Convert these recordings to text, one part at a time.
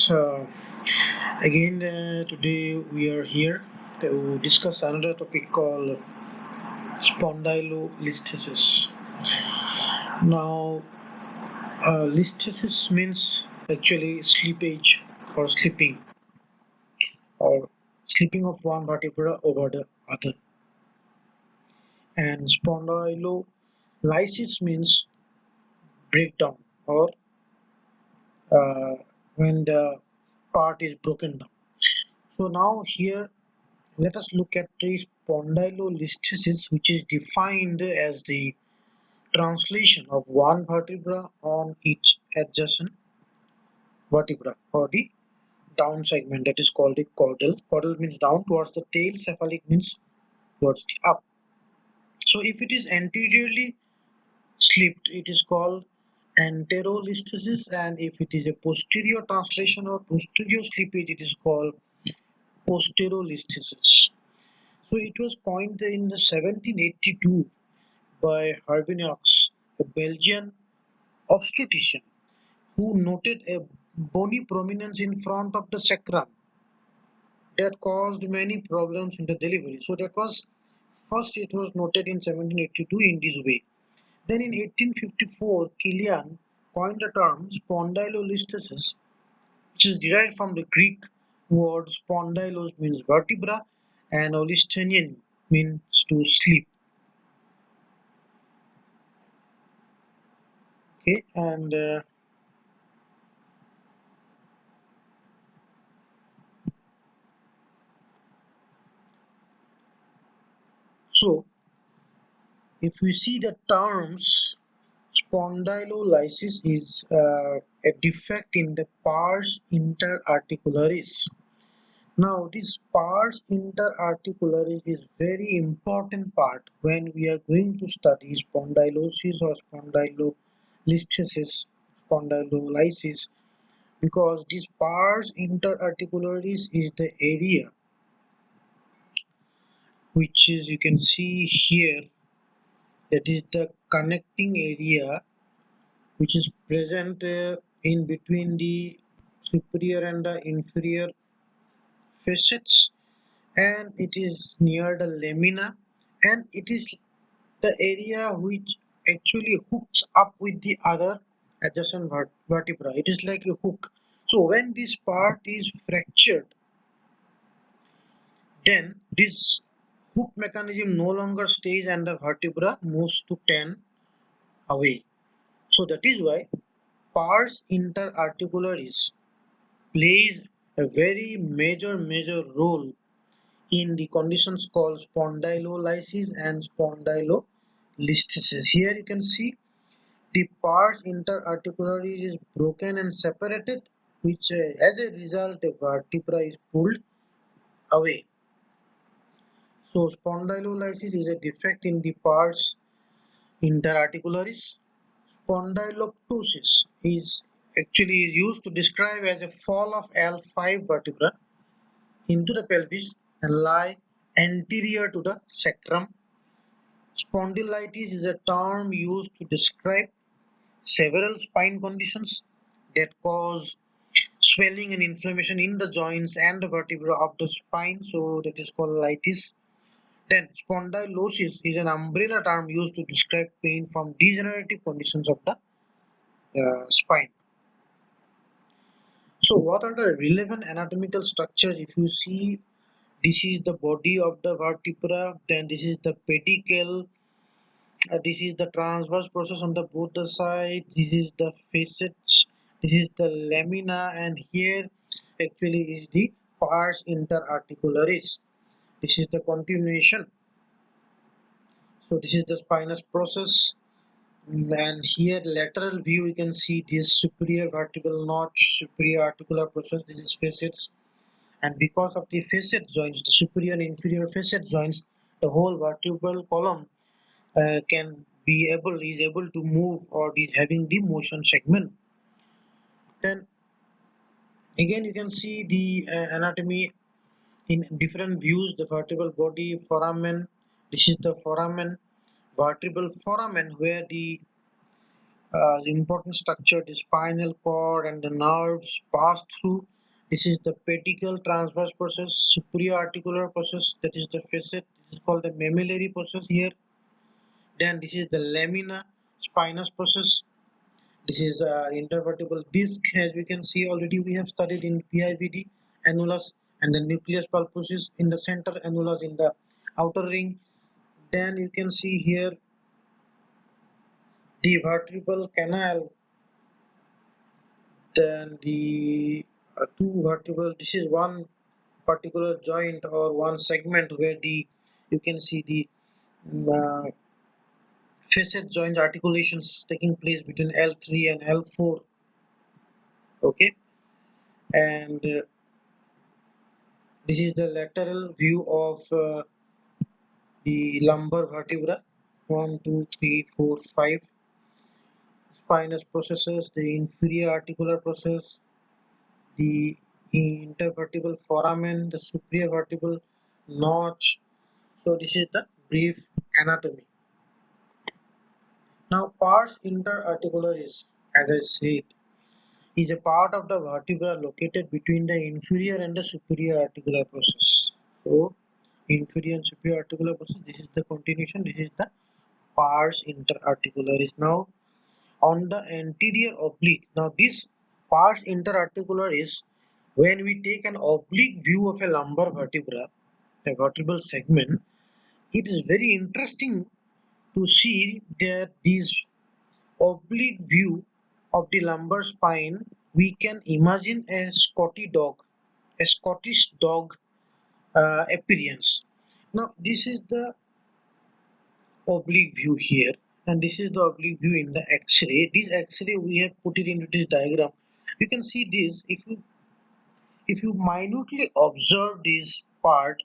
students, again today we are here to discuss another topic called spondylolisthesis. Now, listhesis means actually slippage or slipping of one vertebra over the other, and spondylolysis means breakdown or uh, when the part is broken down. So now here let us look at the spondylolisthesis, which is defined as the translation of one vertebra on each adjacent vertebra or the down segment, that is called the caudal. Caudal means down towards the tail, cephalic means towards the up. So if it is anteriorly slipped, it is called anterolisthesis, and if it is a posterior translation or posterior slippage, it is called posterolisthesis. So it was coined in the 1782 by Harbinaux, a Belgian obstetrician, who noted a bony prominence in front of the sacrum that caused many problems in the delivery. So that was first it was noted in 1782 in this way. Then in 1854, Kilian coined the term spondylolisthesis, which is derived from the Greek word spondylos means vertebra and olisthenian means to sleep. Okay, and so if we see the terms, spondylolysis is a defect in the pars interarticularis. Now this pars interarticularis is very important part when we are going to study spondylosis or spondylolisthesis, spondylolysis, because this pars interarticularis is the area which is, you can see here, that is the connecting area which is present in between the superior and the inferior facets, and it is near the lamina, and it is the area which actually hooks up with the other adjacent vertebra. It is like a hook. So when this part is fractured, then this hook mechanism no longer stays and the vertebra moves to 10 away. So that is why pars interarticularis plays a very major role in the conditions called spondylolysis and spondylolisthesis. Here you can see the pars interarticularis is broken and separated, which as a result the vertebra is pulled away. So spondylolysis is a defect in the pars interarticularis. Spondyloptosis is actually used to describe as a fall of L5 vertebra into the pelvis and lie anterior to the sacrum. Spondylitis is a term used to describe several spine conditions that cause swelling and inflammation in the joints and the vertebra of the spine, so that is called litis. Then spondylosis is an umbrella term used to describe pain from degenerative conditions of the spine. So what are the relevant anatomical structures? If you see, this is the body of the vertebra, then this is the pedicle, this is the transverse process on the both the sides, this is the facets, this is the lamina, and here actually is the pars interarticularis. This is the continuation. So this is the spinous process, and here lateral view you can see this superior vertebral notch, superior articular process, this is facets, and because of the facet joints, the superior and inferior facet joints, the whole vertebral column is able to move or is having the motion segment. Then again you can see the anatomy in different views. The vertebral body, foramen, this is the foramen, vertebral foramen, where the important structure, the spinal cord and the nerves pass through, This is the pedicle transverse process, superior articular process, that is the facet. This is called the mammillary process here. Then this is the lamina spinous process. This is intervertebral disc, as we can see already we have studied in PIVD, annulus, and the nucleus pulposus in the center, annulus in the outer ring. Then you can see here the vertebral canal, then the two vertebral. This is one particular joint or one segment where the you can see the uh, facet joint articulations taking place between L3 and L4. Okay, and this is the lateral view of the lumbar vertebra. One, two, three, four, five spinous processes, the inferior articular process, the intervertebral foramen, the superior vertebral notch. So this is the brief anatomy. Now pars interarticularis, as I said, is a part of the vertebra located between the inferior and the superior articular process. So inferior and superior articular process, this is the continuation, this is the pars interarticularis. Now on the anterior oblique, now this pars interarticularis, when we take an oblique view of a lumbar vertebra, a vertebral segment, it is very interesting to see that this oblique view of the lumbar spine, we can imagine a Scottish dog appearance. Now this is the oblique view here, and this is the oblique view in the X-ray. This X-ray we have put it into this diagram. You can see this if you minutely observe this part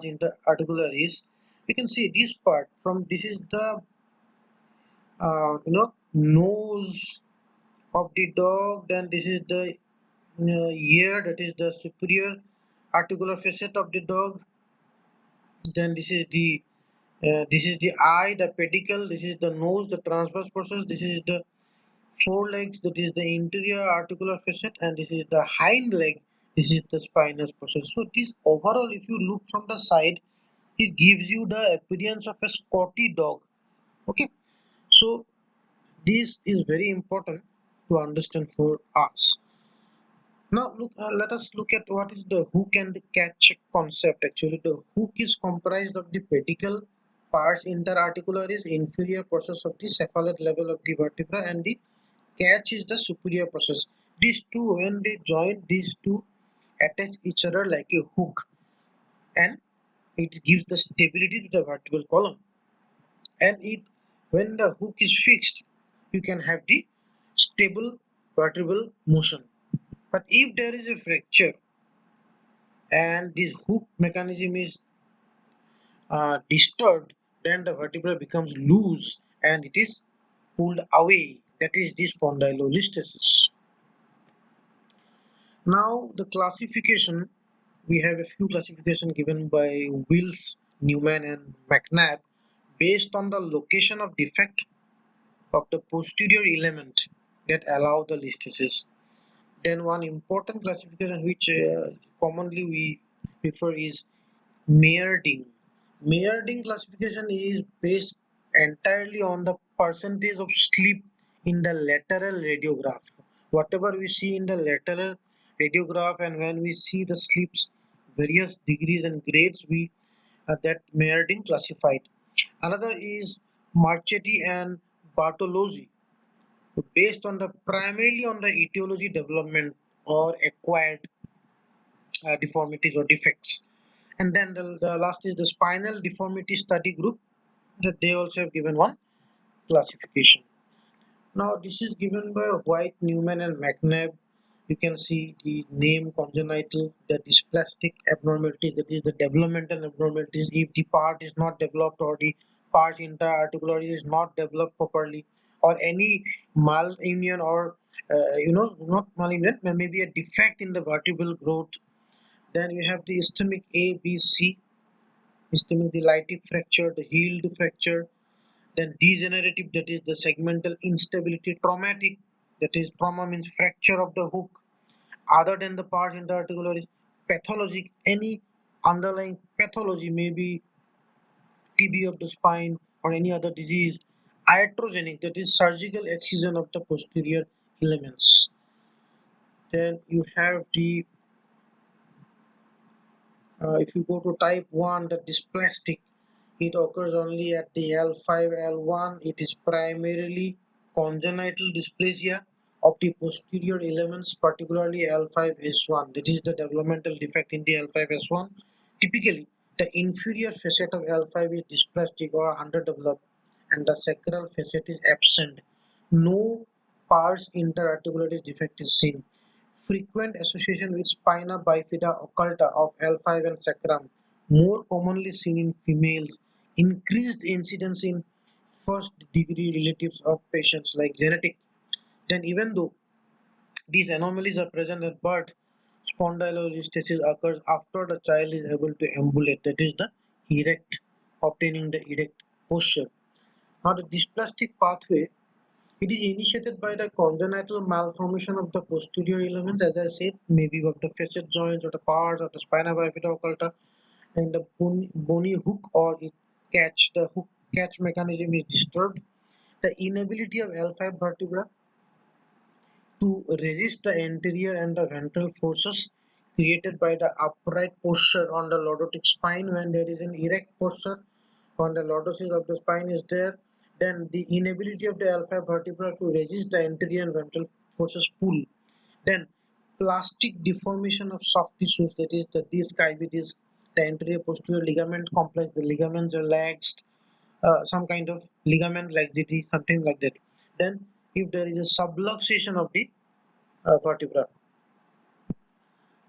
in the articularis. You can see this part from this is the nose of the dog, then this is the ear, that is the superior articular facet of the dog, then this is the eye, the pedicle, this is the nose, the transverse process, this is the forelegs, that is the interior articular facet, and this is the hind leg, this is the spinous process. So this overall, if you look from the side, it gives you the appearance of a Scotty dog. Okay, so this is very important to understand for us. Now, let us look at what is the hook and the catch concept. Actually, the hook is comprised of the pedicle, pars interarticularis, inferior process of the cephalad level of the vertebra, and the catch is the superior process. These two, when they join, these two attach each other like a hook, and it gives the stability to the vertebral column. And it, when the hook is fixed, you can have the stable vertebral motion. But if there is a fracture and this hook mechanism is disturbed, then the vertebra becomes loose and it is pulled away. That is the spondylolisthesis. Now the classification, we have a few classification given by Wills, Newman and McNabb based on the location of defect of the posterior element that allow the listhesis. Then one important classification which commonly we prefer is Meyerding. Meyerding classification is based entirely on the percentage of slip in the lateral radiograph. Whatever we see in the lateral radiograph, and when we see the slips, various degrees and grades, we that Meyerding classified. Another is Marchetti and Bartolozzi, based on the primarily on the etiology development or acquired deformities or defects. And then the last is the spinal deformity study group, that they also have given one classification. Now this is given by White, Newman and McNabb. You can see the name congenital, the dysplastic abnormalities, that is the developmental abnormalities if the part is not developed or the part interarticularis is not developed properly, or any malunion or not malunion, maybe a defect in the vertebral growth. Then you have the ischemic A, B, C, ischemic the lytic fracture, the healed fracture, then degenerative, that is the segmental instability, traumatic, that is trauma means fracture of the hook, other than the pars interarticularis. Pathologic, any underlying pathology, maybe TB of the spine or any other disease. Iatrogenic, that is surgical excision of the posterior elements. Then you have the if you go to type 1, the dysplastic, it occurs only at the L5, L1. It is primarily congenital dysplasia of the posterior elements, particularly L5S1. That is the developmental defect in the L5S1. Typically, the inferior facet of L5 is dysplastic or underdeveloped, and the sacral facet is absent. No pars interarticularis defect is seen. Frequent association with spina bifida occulta of L5 and sacrum, more commonly seen in females. Increased incidence in first degree relatives of patients like genetic. Then even though these anomalies are present at birth, spondylolisthesis occurs after the child is able to ambulate, that is the erect, obtaining the erect posture. Now the dysplastic pathway, it is initiated by the congenital malformation of the posterior elements, as I said, maybe of the facet joints or the pars or the spina bifida occulta, and the bony hook or it catch, the hook catch mechanism is disturbed. The inability of L5 vertebra to resist the anterior and the ventral forces created by the upright posture on the lordotic spine. When there is an erect posture on the lordosis of the spine is there, then the inability of the L5 vertebra to resist the anterior and ventral forces pull. Then plastic deformation of soft tissues, that is the disc, IV disc, the anterior posterior ligament complex, the ligaments are laxed, some kind of ligament laxity, something like that. Then if there is a subluxation of the vertebra,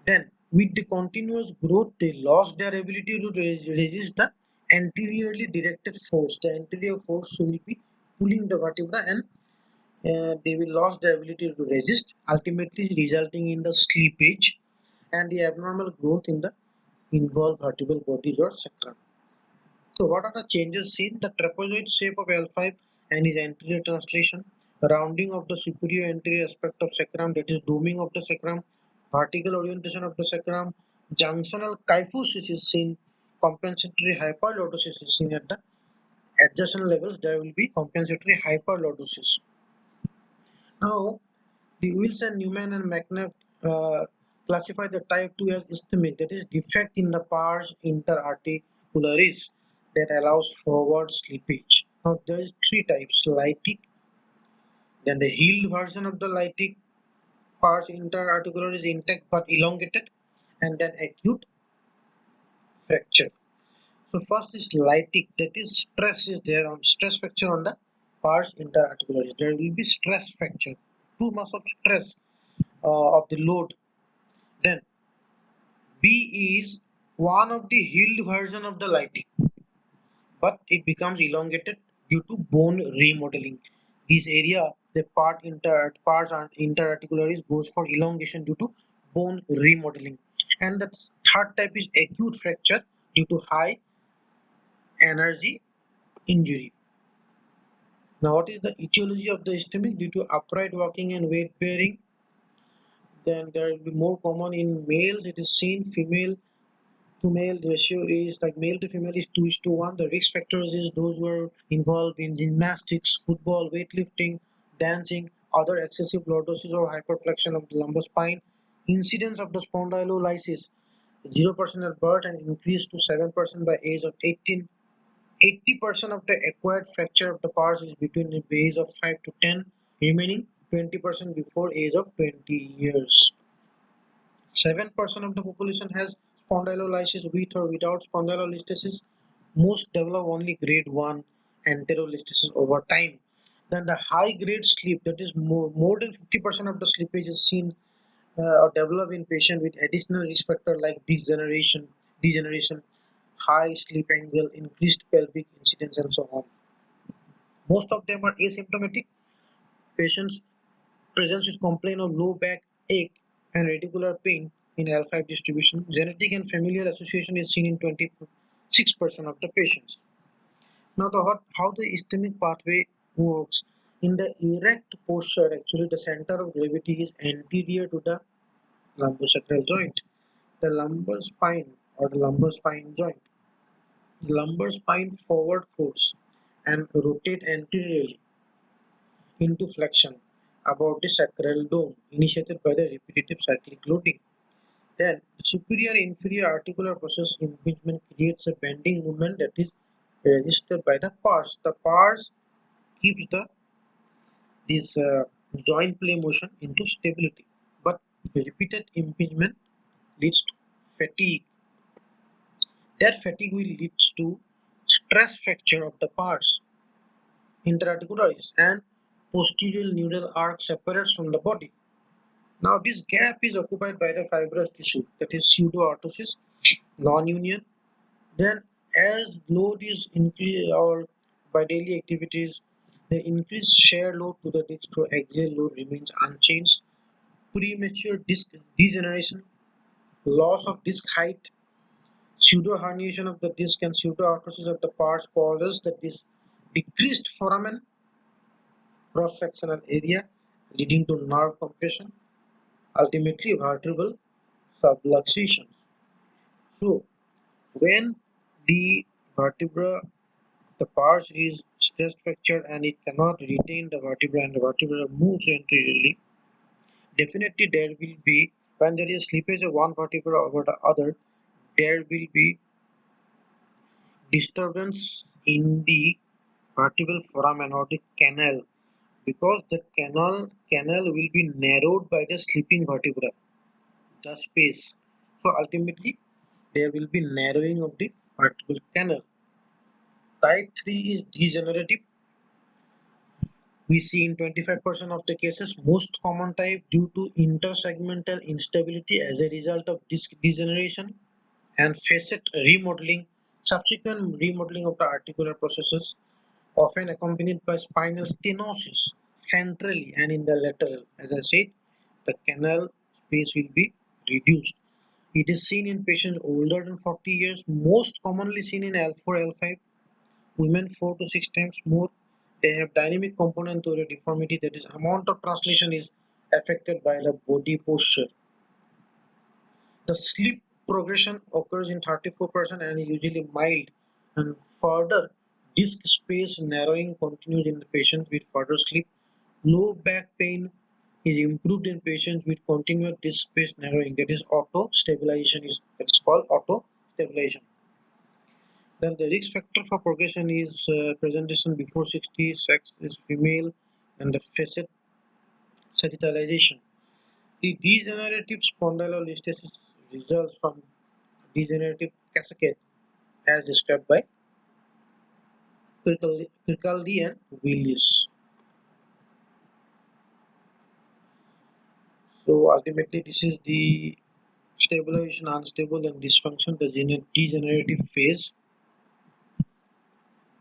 then with the continuous growth they lost their ability to resist the anteriorly directed force. The anterior force will be pulling the vertebra, and they will lose the ability to resist, ultimately resulting in the slippage and the abnormal growth in the involved vertebral bodies or sacrum. So what are the changes seen? The trapezoid shape of L5 and its anterior translation, rounding of the superior anterior aspect of sacrum, that is doming of the sacrum, vertical orientation of the sacrum, junctional kyphosis is seen, compensatory hyperlordosis is seen at the adjacent levels. There will be compensatory hyperlordosis. Now, the Wilson, Newman, and McNabb classify the type 2 as ischemic, that is defect in the pars interarticularis that allows forward slippage. Now, there is three types: lytic, then the healed version of the lytic pars interarticularis intact but elongated, and then acute fracture. So first is lytic, that is stress is there on stress fracture on the pars interarticularis. There will be stress fracture, too much of stress of the load. Then B is one of the healed version of the lytic, but it becomes elongated due to bone remodeling. This area, the pars interarticularis goes for elongation due to bone remodeling. And the third type is acute fracture due to high energy injury. Now, what is the etiology of the ischemic? Due to upright walking and weight bearing. Then there will be more common in males. It is seen female to male ratio is like male to female is 2:1. The risk factors is those who are involved in gymnastics, football, weightlifting, dancing, other excessive lordosis or hyperflexion of the lumbar spine. Incidence of the spondylolysis 0% at birth and increased to 7% by age of 18. 80% of the acquired fracture of the pars is between the age of 5 to 10, remaining 20% before age of 20 years. 7% of the population has spondylolysis with or without spondylolisthesis. Most develop only grade 1 enterolisthesis over time. Then the high grade sleep, that is more than 50% of the slippage is seen or develop in patients with additional risk factor like degeneration, high sleep angle, increased pelvic incidence, and so on. Most of them are asymptomatic. Patients presents with complaint of low back ache and radicular pain in L5 distribution. Genetic and familial association is seen in 26% of the patients. Now, how the ischemic pathway works. In the erect posture, actually, the center of gravity is anterior to the lumbosacral joint, the lumbar spine or the lumbar spine joint. The lumbar spine forward folds and rotate anteriorly into flexion about the sacral dome, initiated by the repetitive cyclic loading. Then, the superior-inferior articular process impingement creates a bending movement that is resisted by the pars. The pars keeps this joint play motion into stability, but repeated impingement leads to fatigue. That fatigue will lead to stress fracture of the pars interarticularis and posterior neural arc separates from the body. Now this gap is occupied by the fibrous tissue, that is pseudoarthrosis, non-union. Then as load is increased or by daily activities, the increased shear load to the disc through axial load remains unchanged. Premature disc degeneration, loss of disc height, pseudo herniation of the disc and pseudoarthrosis of the pars causes the disc decreased foramen cross-sectional area leading to nerve compression, ultimately vertebral subluxation. So when the vertebra, the pars is stress fractured and it cannot retain the vertebra and the vertebra moves anteriorly, definitely there will be, when there is slippage of one vertebra over the other, there will be disturbance in the vertebral foramen or the canal, because the canal will be narrowed by the slipping vertebra, the space. So ultimately there will be narrowing of the vertebral canal. Type 3 is degenerative. We see in 25% of the cases, most common type due to intersegmental instability as a result of disc degeneration and facet remodeling, subsequent remodeling of the articular processes, often accompanied by spinal stenosis centrally and in the lateral. As I said, the canal space will be reduced. It is seen in patients older than 40 years, most commonly seen in L4, L5, women 4 to 6 times more. They have dynamic component to the deformity, that is amount of translation is affected by the body posture. The sleep progression occurs in 34% and is usually mild, and further disc space narrowing continues in the patients with further sleep. Low back pain is improved in patients with continuous disc space narrowing, that is auto stabilization, is that is called auto stabilization. Then the risk factor for progression is presentation before 60, sex is female, and the facet sensitization. The degenerative spondylolisthesis results from degenerative cascade as described by Kirkcaldy and Willis. So ultimately this is the stabilization, unstable and dysfunction, the degenerative phase,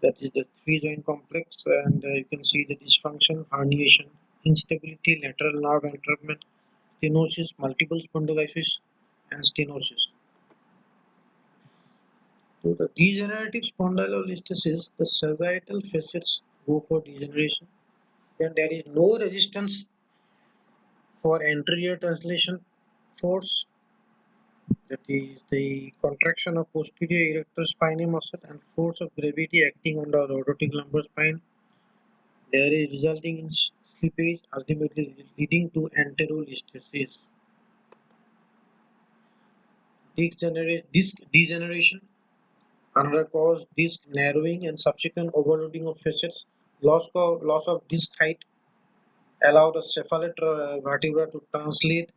that is the three joint complex, and you can see the dysfunction, herniation, instability, lateral nerve entrapment, stenosis, multiple spondylosis and stenosis. So the degenerative spondylolisthesis, the sagittal facets go for degeneration. Then there is no resistance for anterior translation force, that is the contraction of posterior erector spinae muscle and force of gravity acting on the rhodotic lumbar spine. There is resulting in slippage, ultimately leading to anterolisthesis. Disc degeneration, another cause, disc narrowing and subsequent overloading of facets, loss of disc height, allow the cephalate vertebra to translate,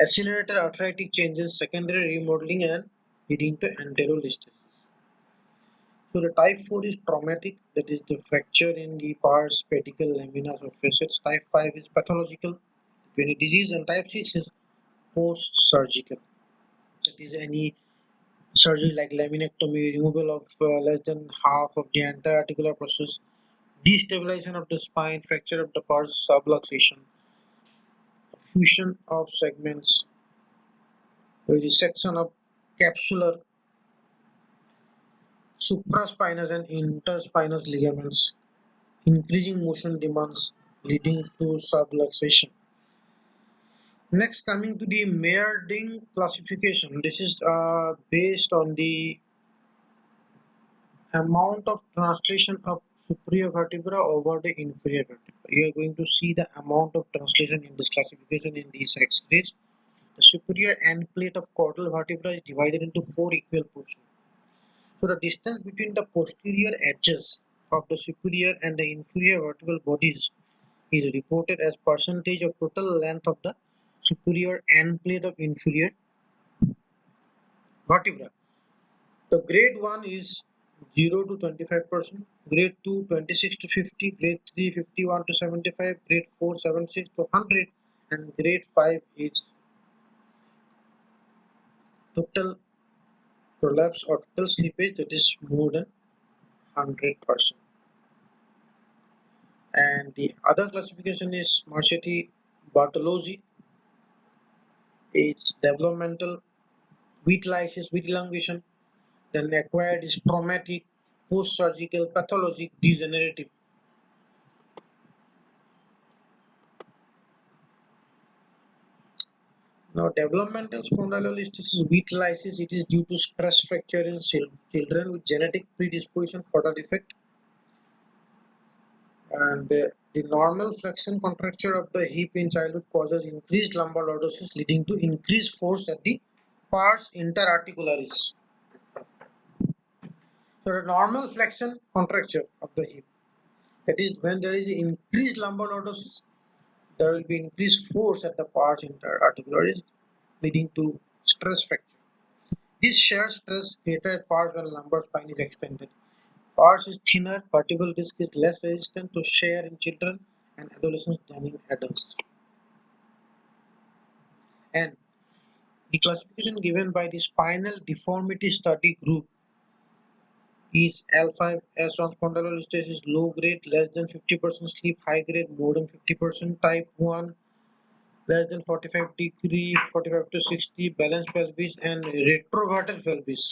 accelerated arthritic changes, secondary remodeling and leading to anterolisthesis. So the type 4 is traumatic, that is the fracture in the pars, pedicle, laminas of facets. Type 5 is pathological, vein disease, and type 6 is post-surgical. That is any surgery like laminectomy, removal of less than half of the entire articular process, destabilization of the spine, fracture of the pars, subluxation, fusion of segments, resection of capsular, supraspinous and interspinous ligaments, increasing motion demands leading to subluxation. Next, coming to the Meyerding classification. This is based on the amount of translation of superior vertebra over the inferior vertebra. You are going to see the amount of translation in this classification in these X-rays. The superior end plate of caudal vertebra is divided into four equal portions. So the distance between the posterior edges of the superior and the inferior vertebral bodies is reported as percentage of total length of the superior end plate of inferior vertebra. The grade 1 is 0 to 25%, grade 2 26 to 50, grade 3 51 to 75, grade 4 76 to 100, and grade 5 is total prolapse or total slippage that is more than 100%. And the other classification is Marchetti Bartolozzi. It's developmental, with lysis, with elongation, then acquired is traumatic, post-surgical, pathologic, degenerative. Now, developmental spondylolisthesis with lysis, it is due to stress fracture in children with genetic predisposition for the defect, and the normal flexion contracture of the hip in childhood causes increased lumbar lordosis, leading to increased force at the pars interarticularis. So, the normal flexion contracture of the hip, that is, when there is increased lumbar lordosis, there will be increased force at the pars interarticularis, leading to stress fracture. This shear stress greater at pars when lumbar spine is extended. Pars is thinner, vertebral disc is less resistant to shear in children and adolescents than in adults. And the classification given by the Spinal Deformity Study Group is L5 S1 spondylolisthesis low grade less than 50% sleep, high grade more than 50%, type 1 less than 45 degree 45 to 60, balanced pelvis and retroverted pelvis.